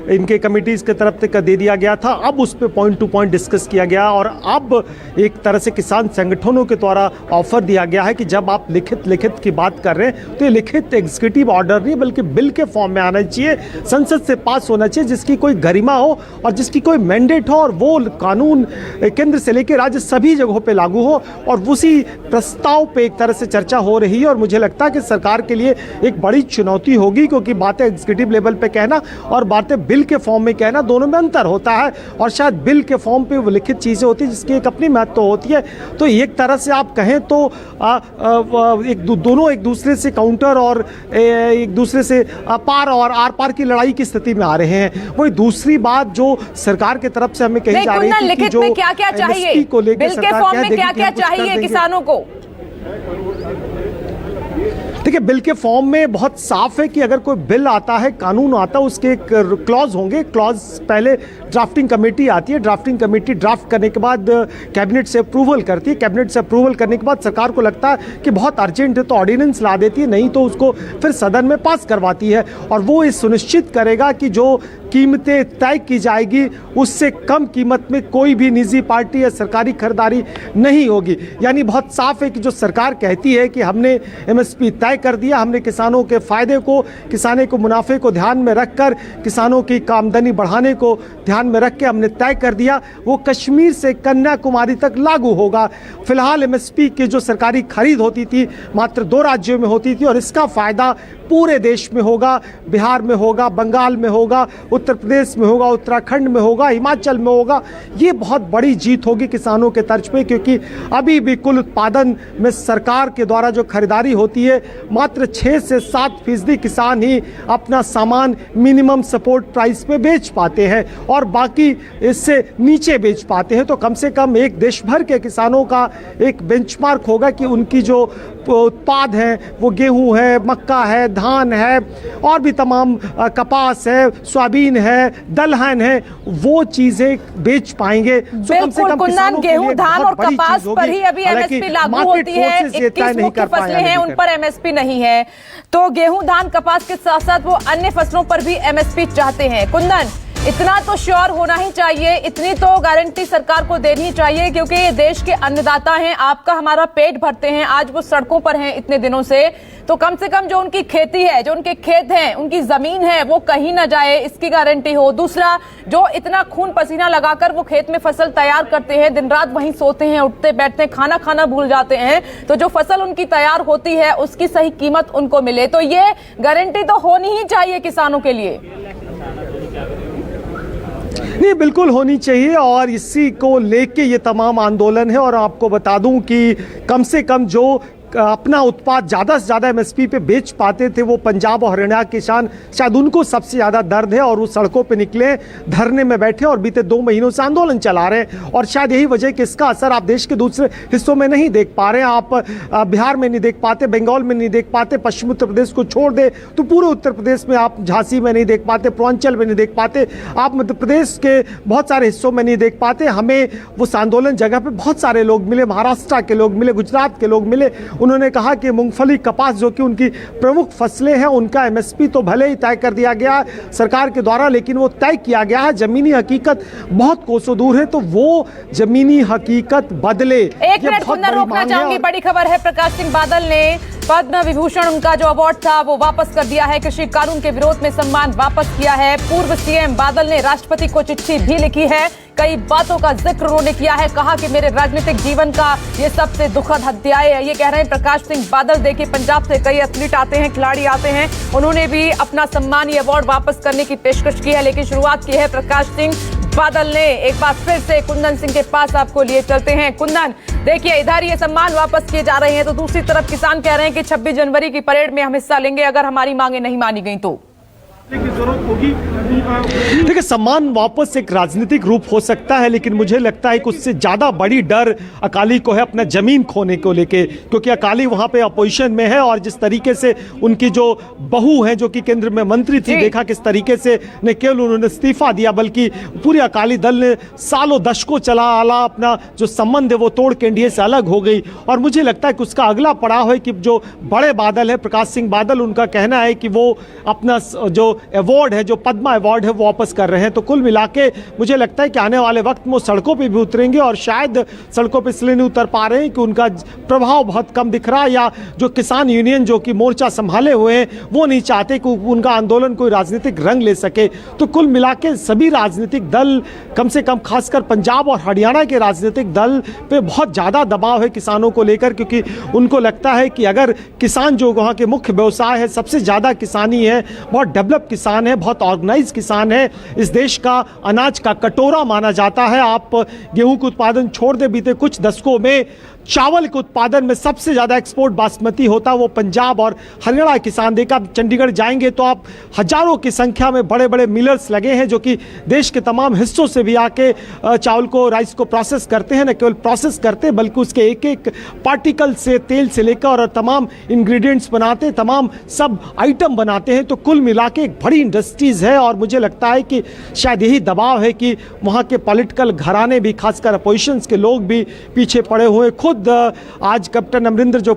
इनके कमिटीज़ की तरफ से दे दिया गया था। अब उस पर पॉइंट टू पॉइंट डिस्कस किया गया और अब एक तरह से किसान संगठनों के द्वारा ऑफर दिया गया है कि जब आप लिखित की बात कर रहे हैं तो ये लिखित एग्जीक्यूटिव ऑर्डर नहीं बल्कि बिल के फॉर्म में आना चाहिए, संसद से पास होना चाहिए, जिसकी कोई गरिमा हो और जिसकी कोई मैंडेट हो और वो कानून केंद्र से लेकर राज्य सभी जगहों पर लागू हो। और उसी प्रस्ताव पे एक तरह से चर्चा हो रही है और मुझे लगता है कि सरकार के लिए एक बड़ी चुनौती होगी, क्योंकि बातें एग्जीक्यूटिव लेवल पे कहना और बातें बिल के फॉर्म में कहना दोनों में अंतर होता है। और शायद बिल के फॉर्म पे वो लिखित चीज़ें होती हैं जिसकी एक अपनी महत्व होती है। तो एक तरह से आप कहें तो दोनों एक दूसरे से काउंटर और एक दूसरे से पार और आर पार की लड़ाई की स्थिति में आ रहे हैं। वही दूसरी बात जो सरकार की तरफ से हमें कही जा रही थी कि जो MSP को लेकर सरकार क्या चाहिए किसानों को। देखिए, बिल के फॉर्म में बहुत साफ है कि अगर कोई बिल आता है, कानून आता है, उसके एक क्लॉज होंगे। क्लॉज पहले ड्राफ्टिंग कमेटी आती है, ड्राफ्टिंग कमेटी ड्राफ्ट करने के बाद कैबिनेट से अप्रूवल करती है, कैबिनेट से अप्रूवल करने के बाद सरकार को लगता है कि बहुत अर्जेंट है तो ऑर्डिनेंस ला देती है, नहीं तो उसको फिर सदन में पास करवाती है। और वो ये सुनिश्चित करेगा कि जो कीमतें तय की जाएगी उससे कम कीमत में कोई भी निजी पार्टी या सरकारी खरीदारी नहीं होगी। यानी बहुत साफ है कि जो सरकार कहती है कि हमने एमएसपी तय कर दिया, हमने किसानों के फायदे को, किसानों को मुनाफे को ध्यान में रखकर, किसानों की आमदनी बढ़ाने को ध्यान में रख के हमने तय कर दिया, वो कश्मीर से कन्याकुमारी तक लागू होगा। फिलहाल एमएसपी की जो सरकारी खरीद होती थी मात्र 2 राज्यों में होती थी और इसका फायदा पूरे देश में होगा। बिहार में होगा, बंगाल में होगा, उत्तर प्रदेश में होगा, उत्तराखंड में होगा, हिमाचल में होगा। ये बहुत बड़ी जीत होगी किसानों के तर्ज पे, क्योंकि अभी भी कुल उत्पादन में सरकार के द्वारा जो खरीदारी होती है मात्र 6 से 7% किसान ही अपना सामान मिनिमम सपोर्ट प्राइस पे बेच पाते हैं और बाकी इससे नीचे बेच पाते हैं। तो कम से कम एक देश भर के किसानों का एक बेंचमार्क होगा कि उनकी जो उत्पाद हैं वो गेहूं है, मक्का है, धान है और भी तमाम कपास है, सोयाबीन है, दलहन है, वो चीजें बेच पाएंगे। बिल्कुल कुंदन, गेहूं, धान और कपास पर ही अभी एमएसपी लागू होती है। 21 मुख्य फसलें हैं उन पर एमएसपी नहीं है, तो गेहूं, धान, कपास के साथ साथ वो अन्य फसलों पर भी एमएसपी चाहते हैं। कुंदन, इतना तो श्योर होना ही चाहिए, इतनी तो गारंटी सरकार को देनी चाहिए, क्योंकि ये देश के अन्नदाता हैं, आपका हमारा पेट भरते हैं। आज वो सड़कों पर हैं इतने दिनों से, तो कम से कम जो उनकी खेती है, जो उनके खेत हैं, उनकी जमीन है, वो कहीं ना जाए, इसकी गारंटी हो। दूसरा, जो इतना खून पसीना लगाकर वो खेत में फसल तैयार करते हैं, दिन रात वहीं सोते हैं, उठते बैठते हैं, खाना खाना भूल जाते हैं, तो जो फसल उनकी तैयार होती है उसकी सही कीमत उनको मिले। तो ये गारंटी तो होनी ही चाहिए किसानों के लिए। नहीं, बिल्कुल होनी चाहिए और इसी को लेके ये तमाम आंदोलन है। और आपको बता दूं कि कम से कम जो अपना उत्पाद ज़्यादा से ज़्यादा एमएसपी पे बेच पाते थे वो पंजाब और हरियाणा के किसान, शायद उनको सबसे ज़्यादा दर्द है और वो सड़कों पे निकले, धरने में बैठे और बीते 2 महीनों से आंदोलन चला रहे हैं। और शायद यही वजह कि इसका असर आप देश के दूसरे हिस्सों में नहीं देख पा रहे हैं। आप बिहार में नहीं देख पाते, बंगाल में नहीं देख पाते, पश्चिमी उत्तर प्रदेश को छोड़ दे तो पूरे उत्तर प्रदेश में आप झांसी में नहीं देख पाते, पूर्वांचल में नहीं देख पाते, आप मध्य प्रदेश के बहुत सारे हिस्सों में नहीं देख पाते। हमें उस आंदोलन जगह पर बहुत सारे लोग मिले, महाराष्ट्र के लोग मिले, गुजरात के लोग मिले, उन्होंने कहा कि मूंगफली कपास जो कि उनकी प्रमुख फसलें हैं उनका एमएसपी तो भले ही तय कर दिया गया सरकार के द्वारा, लेकिन वो तय किया गया है, जमीनी हकीकत बहुत कोसों दूर है, तो वो जमीनी हकीकत बदले। एक मिनट कुंदन, रोकना चाहूंगी। बड़ी खबर है, प्रकाश सिंह बादल ने पद्म विभूषण उनका जो अवार्ड था वो वापस कर दिया है। कृषि कानून के विरोध में सम्मान वापस किया है। पूर्व सीएम बादल ने राष्ट्रपति को चिट्ठी भी लिखी है, कई बातों का जिक्र उन्होंने किया है, कहा कि मेरे राजनीतिक जीवन का ये सबसे दुखद अध्याय है। ये कह रहे हैं प्रकाश सिंह बादल। देखिए, पंजाब से कई एथलीट आते हैं, खिलाड़ी आते हैं, उन्होंने भी अपना सम्मान, ये अवार्ड वापस करने की पेशकश की है, लेकिन शुरुआत की है प्रकाश सिंह बादल ने। एक बार फिर से कुंदन सिंह के पास आपको लिए चलते हैं। कुंदन, देखिए इधर ये सम्मान वापस किए जा रहे हैं, तो दूसरी तरफ किसान कह रहे हैं कि 26 जनवरी की परेड में हम हिस्सा लेंगे अगर हमारी मांगे नहीं मानी गई तो। देखिए, सम्मान वापस एक राजनीतिक रूप हो सकता है, लेकिन मुझे लगता है कि उससे ज्यादा बड़ी डर अकाली को है अपना जमीन खोने को लेके, क्योंकि अकाली वहां पे अपोजिशन में है और जिस तरीके से उनकी जो बहू है जो कि केंद्र में मंत्री थी, देखा किस तरीके से न केवल उन्होंने इस्तीफा दिया बल्कि पूरे अकाली दल ने सालों दशकों चला आला अपना जो संबंध है वो तोड़ के एनडीए से अलग हो गई। और मुझे लगता है कि उसका अगला पड़ाव है कि जो बड़े बादल है प्रकाश सिंह बादल, उनका कहना है कि वो अपना जो अवार्ड है, जो पद्मा अवार्ड है, वो वापस कर रहे हैं। तो कुल मिला के मुझे लगता है कि आने वाले वक्त में वो सड़कों पे भी उतरेंगे, और शायद सड़कों पे इसलिए नहीं उतर पा रहे हैं कि उनका प्रभाव बहुत कम दिख रहा है, या जो किसान यूनियन जो कि मोर्चा संभाले हुए हैं वो नहीं चाहते कि उनका आंदोलन कोई राजनीतिक रंग ले सके। तो कुल मिला के सभी राजनीतिक दल, कम से कम खासकर पंजाब और हरियाणा के राजनीतिक दल पे बहुत ज़्यादा दबाव है किसानों को लेकर, क्योंकि उनको लगता है कि अगर किसान जो वहाँ के मुख्य व्यवसाय है, सबसे ज़्यादा किसानी है, बहुत डेवलप किसान है, बहुत ऑर्गेनाइज किसान है, इस देश का अनाज का कटोरा माना जाता है। आप गेहूं के उत्पादन छोड़ दे, बीते कुछ दशकों में चावल के उत्पादन में सबसे ज़्यादा एक्सपोर्ट बासमती होता, वो पंजाब और हरियाणा किसान। देखा, आप चंडीगढ़ जाएंगे तो आप हजारों की संख्या में बड़े बड़े मिलर्स लगे हैं जो कि देश के तमाम हिस्सों से भी आके चावल को, राइस को प्रोसेस करते हैं। न केवल प्रोसेस करते बल्कि उसके एक एक पार्टिकल से, तेल से लेकर और तमाम इंग्रेडिएंट्स बनाते, तमाम सब आइटम बनाते हैं। तो कुल मिला के एक बड़ी इंडस्ट्रीज़ है, और मुझे लगता है कि शायद यही दबाव है कि वहाँ के पॉलिटिकल घराने भी, खासकर अपोजिशंस के लोग भी पीछे पड़े हुए। खुद आज कैप्टन अमरिंदर जो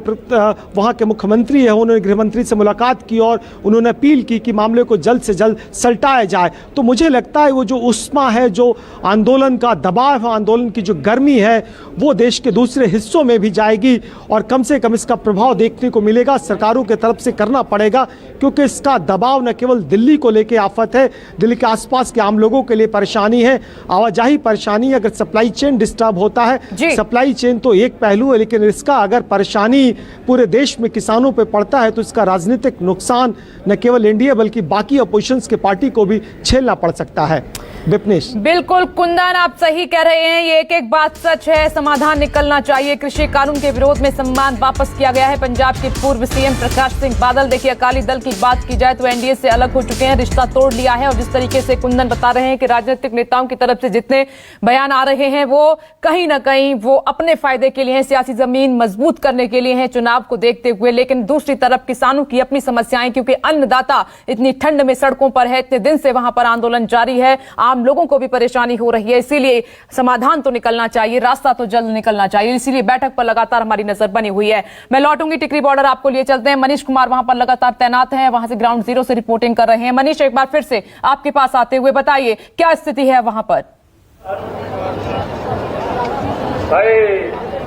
वहाँ के मुख्यमंत्री है, उन्होंने गृह मंत्री से मुलाकात की और उन्होंने अपील की कि मामले को जल्द से जल्द सल्टाया जाए। तो मुझे लगता है वो जो उस्मा है, जो आंदोलन का दबाव है, आंदोलन की जो गर्मी है, वो देश के दूसरे हिस्सों में भी जाएगी, और कम से कम इसका प्रभाव देखने को मिलेगा। सरकारों की तरफ से करना पड़ेगा, क्योंकि इसका दबाव न केवल दिल्ली को लेकर आफत है, दिल्ली के आसपास के आम लोगों के लिए परेशानी है, आवाजाही परेशानी। अगर सप्लाई चेन डिस्टर्ब होता है, सप्लाई चेन तो एक पहलू है, लेकिन इसका अगर परेशानी पूरे देश में किसानों पे पड़ता है तो इसका राजनीतिक नुकसान न केवल एनडीए बल्कि बाकी अपोजिशंस के पार्टी को भी झेलना पड़ सकता है। विपनेश, बिल्कुल कुंदन, आप सही कह रहे हैं, ये एक एक बात सच है, समाधान निकलना चाहिए। कृषि कानून के विरोध में सम्मान वापस किया गया है पंजाब के पूर्व सीएम प्रकाश सिंह बादल। देखिए, अकाली दल की बात की जाए तो एनडीए से अलग हो चुके हैं, रिश्ता तोड़ लिया है, और जिस तरीके से कुंदन बता रहे हैं कि राजनीतिक नेताओं की तरफ से जितने बयान आ रहे हैं वो कहीं ना कहीं वो अपने फायदे के लिए हैं, सियासी जमीन मजबूत करने के लिए हैं चुनाव को देखते हुए। लेकिन दूसरी तरफ किसानों की अपनी समस्याएं, क्योंकि अन्नदाता इतनी ठंड में सड़कों पर है, इतने दिन से वहां पर आंदोलन जारी है, आम लोगों को भी परेशानी हो रही है, इसीलिए समाधान तो निकलना चाहिए, रास्ता तो जल्द निकलना चाहिए। इसीलिए बैठक पर लगातार हमारी नजर बनी हुई है। मैं लौटूंगी, टिकरी बॉर्डर आपको लिए चलते हैं। मनीष कुमार वहां पर लगातार तैनात हैं, वहां से ग्राउंड जीरो से रिपोर्टिंग कर रहे हैं। मनीष, एक बार फिर से आपके पास आते हुए बताइए क्या स्थिति है वहां पर।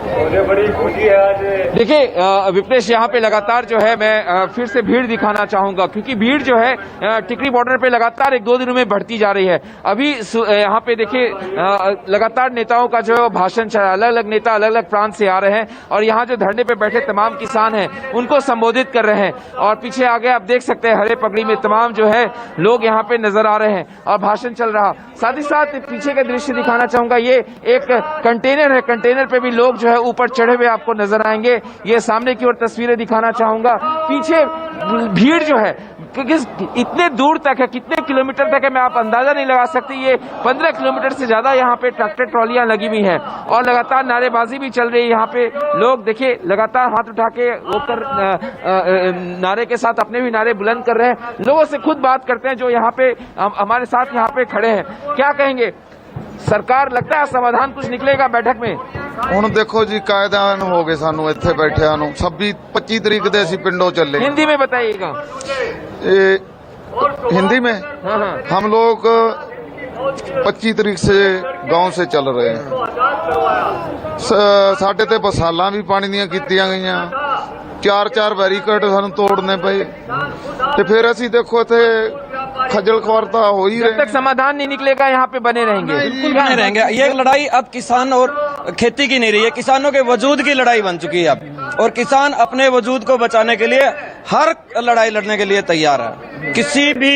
मुझे बड़ी खुशी है आज। देखिए विपनेश, यहाँ पे लगातार जो है मैं फिर से भीड़ दिखाना चाहूंगा, क्योंकि भीड़ जो है टिकरी बॉर्डर पे लगातार 1-2 दिनों में बढ़ती जा रही है। अभी यहाँ पे देखिए लगातार नेताओं का जो भाषण चल रहा है, अलग अलग नेता अलग अलग प्रांत से आ रहे हैं और यहाँ जो धरने पे बैठे तमाम किसान हैं उनको संबोधित कर रहे हैं। और पीछे आगे आप देख सकते हैं हरे पगड़ी में तमाम जो है लोग यहाँ पे नजर आ रहे हैं और भाषण चल रहा। साथ ही साथ पीछे का दृश्य दिखाना चाहूंगा, ये एक कंटेनर है, कंटेनर पे भी लोग जो है ऊपर चढ़े हुए आपको नजर आएंगे। ये सामने की ओर तस्वीरें दिखाना चाहूंगा, पीछे भीड़ जो है इतने दूर तक है, कितने किलोमीटर तक है मैं आप अंदाजा नहीं लगा सकती। ये 15 किलोमीटर से ज्यादा यहाँ पे ट्रैक्टर ट्रॉलियां लगी हुई हैं और लगातार नारेबाजी भी चल रही है। यहाँ पे लोग देखिए लगातार हाथ उठा के ऊपर नारे के साथ अपने भी नारे बुलंद कर रहे हैं। लोगों से खुद बात करते हैं जो यहाँ पे हमारे साथ यहाँ पे खड़े हैं। क्या कहेंगे सरकार, लगता है समाधान कुछ निकलेगा बैठक में? ਹੁਣ ਦੇਖੋ ਜੀ ਕਾਇਦਾਨ ਹੋ ਗਏ ਸਾਨੂੰ ਇੱਥੇ ਬੈਠਿਆਂ ਨੂੰ 26-25 तरीक ਦੇ ਅਸੀਂ ਪਿੰਡੋਂ ਚੱਲੇ। हिंदी में बताइएगा। हिंदी में हम लोग 25 तरीक से गांव से चल रहे हैं। ਸਾਡੇ ਤੇ ਬਸਾਲਾਂ ਵੀ ਪਾਣੀ ਦੀਆਂ ਕੀਤੀਆਂ ਗਈਆਂ, 4-4 ਬੈਰੀਕੇਡ ਸਾਨੂੰ ਤੋੜਨੇ ਪਏ ਤੇ ਫਿਰ ਅਸੀਂ ਦੇਖੋ ਇੱਥੇ खजल खवारता हो ही जब तक समाधान नहीं निकलेगा यहाँ पे बने रहेंगे। बिल्कुल बने रहेंगे। ये लड़ाई अब किसान और खेती की नहीं रही है, किसानों के वजूद की लड़ाई बन चुकी है अब, और किसान अपने वजूद को बचाने के लिए हर लड़ाई लड़ने के लिए तैयार है। किसी भी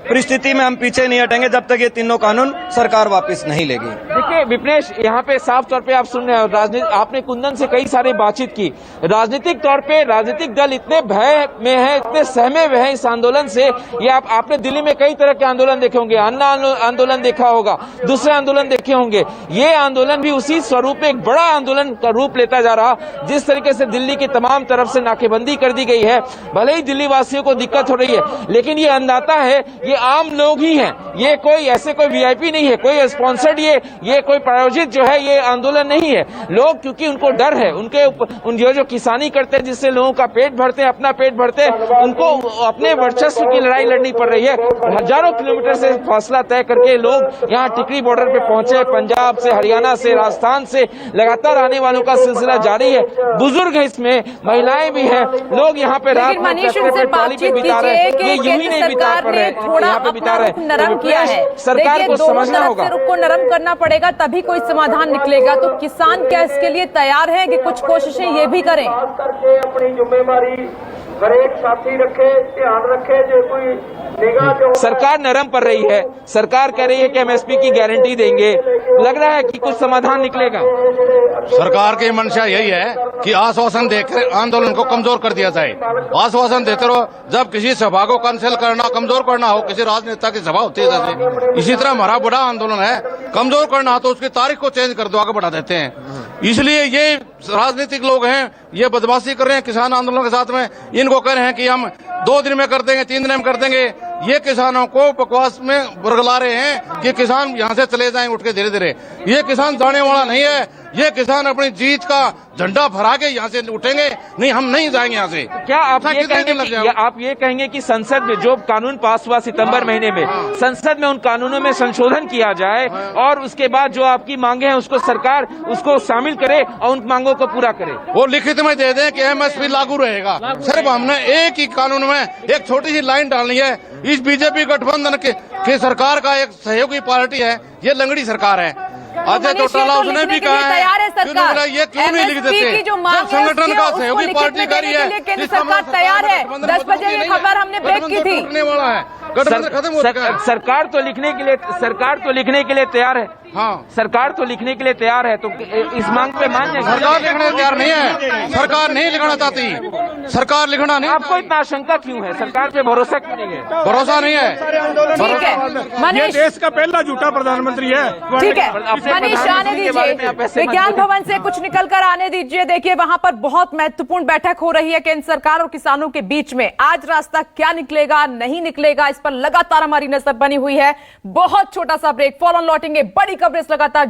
परिस्थिति में हम पीछे नहीं हटेंगे जब तक ये तीनों कानून सरकार वापस नहीं लेगी। देखिए विपनेश, यहाँ पे साफ तौर पे आप सुन रहे हो, राजनीति आपने कुंदन से कई सारी बातचीत की। राजनीतिक तौर पे राजनीतिक दल इतने भय में है, इतने सहमे हुए हैं इस आंदोलन से। ये आपने दिल्ली में कई तरह के आंदोलन देखे होंगे, अन्ना आंदोलन देखा होगा, दूसरे आंदोलन देखे होंगे। ये आंदोलन भी उसी स्वरूप में एक बड़ा आंदोलन का रूप लेता जा रहा। जिस तरीके से दिल्ली की तमाम तरफ से नाकेबंदी कर दी गई है, भले ही दिल्ली वासियों को दिक्कत हो रही है, लेकिन ये अंदाता है ये आम लोग ही हैं। ये कोई ऐसे कोई वीआईपी नहीं है, कोई स्पॉन्सर्ड ये कोई प्रायोजित जो है ये आंदोलन नहीं है। लोग क्योंकि उनको डर है, उनके उन जो किसानी करते हैं जिससे लोगों का पेट भरते हैं, अपना पेट भरते हैं, उनको अपने वर्चस्व की लड़ाई लड़नी पड़ रही है। हजारों किलोमीटर से फासला तय करके लोग यहाँ टिकरी बॉर्डर पे पहुंचे, पंजाब से, हरियाणा से, राजस्थान से लगातार आने वालों का सिलसिला जारी है। बुजुर्ग है इसमें, महिलाएं भी हैं, लोग यहाँ पे रात में ट्रैक्टर पे बिता रहे हैं। ये यूं ही नहीं बिता पा रहे हैं, यहाँ पे बिता रहे हैं। नरम किया है, सरकार को समझना होगा, रुख को नरम करना पड़ेगा तभी कोई समाधान निकलेगा। तो किसान क्या इसके लिए तैयार है कि कुछ कोशिशें ये भी करें? अपनी जिम्मेदारी हर एक साथी रखे, ध्यान रखे, जो कोई सरकार नरम पड़ रही है। सरकार कह रही है कि एमएसपी की गारंटी देंगे, लग रहा है कि कुछ समाधान निकलेगा। सरकार की मंशा यही है कि आश्वासन देकर आंदोलन को कमजोर कर दिया जाए। आश्वासन देते रहो, जब किसी सभा को कैंसिल करना, कमजोर करना हो, किसी राजनेता की सभा होती है जैसे, इसी तरह हमारा बड़ा आंदोलन है, कमजोर करना हो तो उसकी तारीख को चेंज कर दो, आगे बढ़ा देते हैं। इसलिए ये राजनीतिक लोग हैं, ये बदमाशी कर रहे हैं किसान आंदोलन के साथ में। इनको कह रहे हैं कि हम 2 दिन में कर देंगे, 3 दिन में कर देंगे। ये किसानों को बकवास में बरगला रहे हैं कि किसान यहाँ से चले जाएंगे उठ के धीरे धीरे। ये किसान जाने वाला नहीं है, ये किसान अपनी जीत का झंडा फहरा के यहाँ से उठेंगे, नहीं हम नहीं जाएंगे यहाँ से। क्या आप ये कहेंगे कि संसद में जो कानून पास हुआ सितंबर महीने में, संसद में उन कानूनों में संशोधन किया जाए और उसके बाद जो आपकी मांगे हैं उसको सरकार उसको शामिल करे और उन मांगों को पूरा करे? वो लिखित में दे दें कि एमएसपी लागू रहेगा। सिर्फ हमने एक ही कानून में एक छोटी सी लाइन डालनी है। इस बीजेपी गठबंधन की सरकार का एक सहयोगी पार्टी है, ये लंगड़ी सरकार है। अजय टोटाला उसने भी कहा है, ये क्यों नहीं लिख देते? जब संगठन का सहयोगी पार्टी करी है, केंद्र सरकार तैयार है। 10 बजे ये खबर हमने ब्रेक की थी। खत्म हो चुका है। सरकार तो लिखने के लिए तैयार है। हाँ, सरकार तो लिखने के लिए तैयार है, तो इस मांग पे मान जाए। सरकार लिखने तैयार नहीं है, सरकार नहीं लिखना चाहती, सरकार लिखना नहीं। आपको इतना आशंका क्यों है? सरकार पे भरोसा क्यों नहीं है? भरोसा नहीं है। ठीक है, ये देश का पहला झूठा प्रधानमंत्री है। ठीक है मनीष, आने दीजिए, विज्ञान भवन से कुछ निकल कर आने दीजिए। देखिए वहां पर बहुत महत्वपूर्ण बैठक हो रही है केंद्र सरकार और किसानों के बीच में। आज रास्ता क्या निकलेगा नहीं निकलेगा, इस पर लगातार हमारी नजर बनी हुई है। बहुत छोटा सा ब्रेक, फौरन लौटेंगे, बड़ी कवरेज लगातार